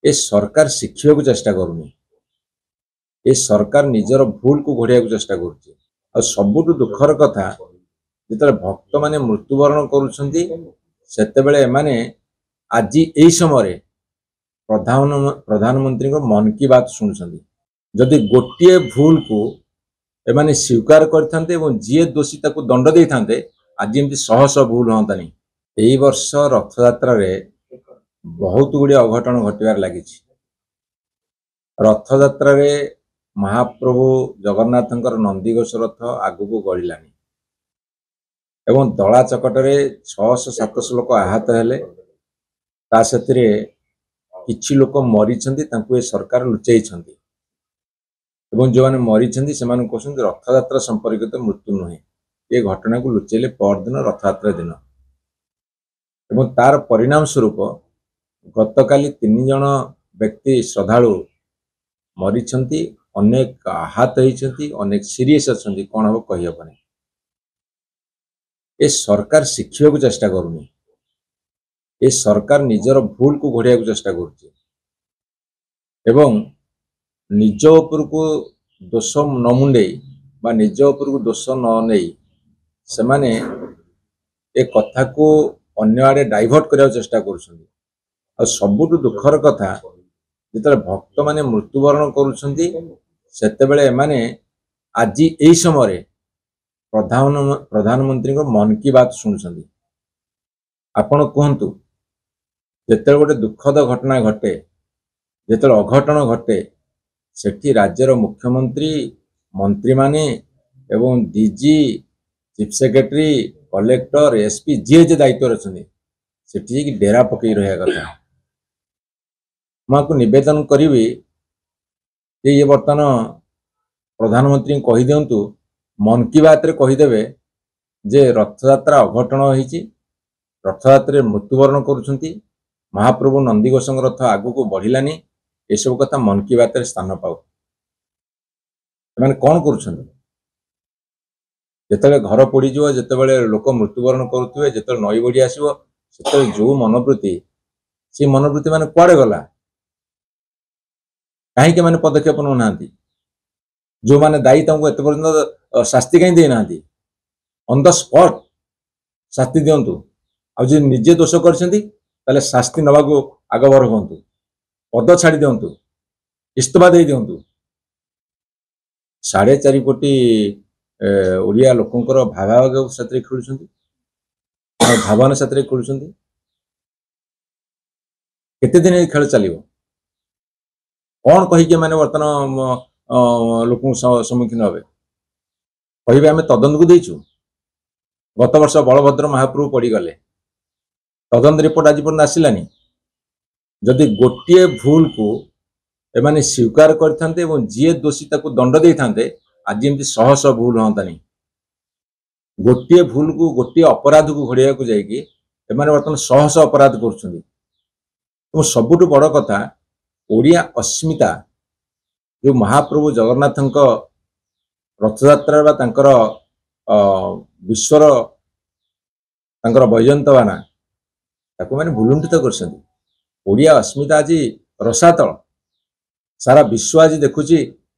ए सरकार शिखा को चेष्टा करूनी। ए सरकार निजर भूल को घोड़िया चेष्टा कर सबुठ दुखर कथा जिते भक्त माने मृत्युवरण करते माने आज यही समय प्रधानमंत्री को मन की बात शुणुंट जदि गोटे भूल को एमाने स्वीकार करते जी दोषी ताको दंड दे था आज एमती शह शह भूल हाँतानी। यही वर्ष रथ यात्रा बहुत गुड़े अघटन घटबार लगी। रथ यात्रा महाप्रभु जगन्नाथ नंदीघोष रथ आगु को गड़लानी एवं दला चकटे 600-700 लोक आहत हेले किछि लोक मरी सरकार लुचाई जो मैंने मरी कहते रथ यात्रा संपर्कित मृत्यु नुहे ये घटना को लुचेले परदिन रथ यात्रा दिन एवं तार परिणाम स्वरूप गतकाली 3 जन व्यक्ति श्रद्धालु मरी अनेक आहत होती अनेक सीरीयस अच्छा कौन हम कहीहबनी। ए सरकार शिखा को चेष्टा करूनी। ए सरकार निजर भूल को घोड़िया चेष्टा कर निज उपर को दोष न मुंडे बा निज उपर को दोष न नहीं से माने ए कथा को अन्य आड़े डाइवर्ट करने चेष्टा कर सबुठ दुखर कथा जिते भक्त माने मृत्युवरण करते माने आज यही समय प्रधानमंत्री को मन की बात शुणुंट आपण कहतु जिते गोटे दुखद घटना घटे जिते अघटन घटे सेठी राज्यर मुख्यमंत्री मंत्री माने एवं DG chief secretary collector SP जी जे दायित्व अच्छी डेरा पकई रहा कथा मुझे निवेदन करी ये बर्तमान प्रधानमंत्री कही दिंतु मन की बात रे कहीदेवे जे रथ यात्रा अघटन होती रथ यात्रा मृत्युवरण करुँच महाप्रभु नंदीघोष रथ आगु को बढ़लानी ये सब कथा मन की बात रे स्थान पाऊ कौन करते घर पोड़ी जिते लोक मृत्युवरण करुवे जो नई बड़ी आसो जो मनोवृत्ति से मनोवृत्ति मान कुआड़े गला कहीं मैंने पदक्षेप नौना जो मैंने दायी एत पर्यटन शास्ति कहीं देना ऑन द स्पॉट शास्ति दिंतु आज निजे दोष कर शास्ति नवा को आगबर हूँ पद छाड़ी दिंतु इस्तफा दे दिंतु 4.5 कोटी ओडिया लोकंकर भावावेग साथी खेलुं भावना साथी खेलुं केते दिन खेल चलो कौन कहीकि मैंने बर्तमान लोक सम्मुखीन हे कहे आम तदंत को देचु गत वर्ष बलभद्र महाप्रभु पड़गले तदंत रिपोर्ट आज पर्यटन आसलानी जदि गोटे भूल को एमाने स्वीकार करते जी दोषी ताको दंड दे था आज एमती शह शह भूल हाँतानी गोटे भूल को गोटे अपराध को घोड़िया को जाकि बर्तमान शह शह अपराध कर सबुठ बड़ कथा ओडिया अस्मिता जो महाप्रभु जगन्नाथ रथ यात्रा विश्वर वैजयंतवाना मैंने भूलुंठित कर ओडिया अस्मिता आज रसातल सारा विश्व आज देखुची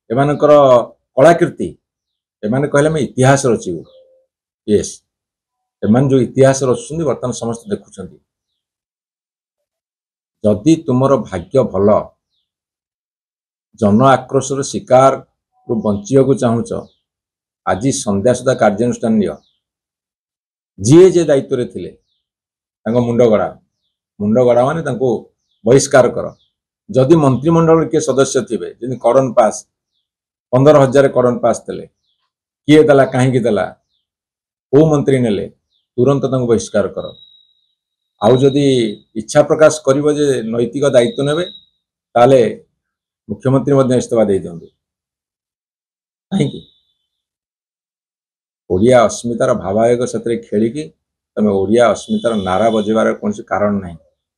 एमानकर कलाकृति एमाने कहले मैं इतिहास रचिबु यस एमान जो इतिहास रचुछन्ति वर्तमान समस्त देखुछन्ति जदि तुमर भाग्य भल जन आक्रोशर शिकार रू बंचिया को चाहूच आज संध्या सुधा कार्यानुष्ठान नियो जी जे दायित्व थे मुंडगड़ा माने बहिष्कार कर जदि मंत्रिमंडल के सदस्य थे जमी कड़न पास 15,000 कड़न पास थे किए देला कहीं देला को मंत्री नेले तुरंत बहिष्कार कर आउ जदि इच्छा प्रकाश करिवो जे नैतिक दायित्व नेबे ताले मुख्यमंत्री इस्तफा दे दिंतु कहीं ओडिया अस्मितार भावावेग से खेलिकी तमें ओडिया अस्मितार नारा बजेबार कौन कारण नहीं।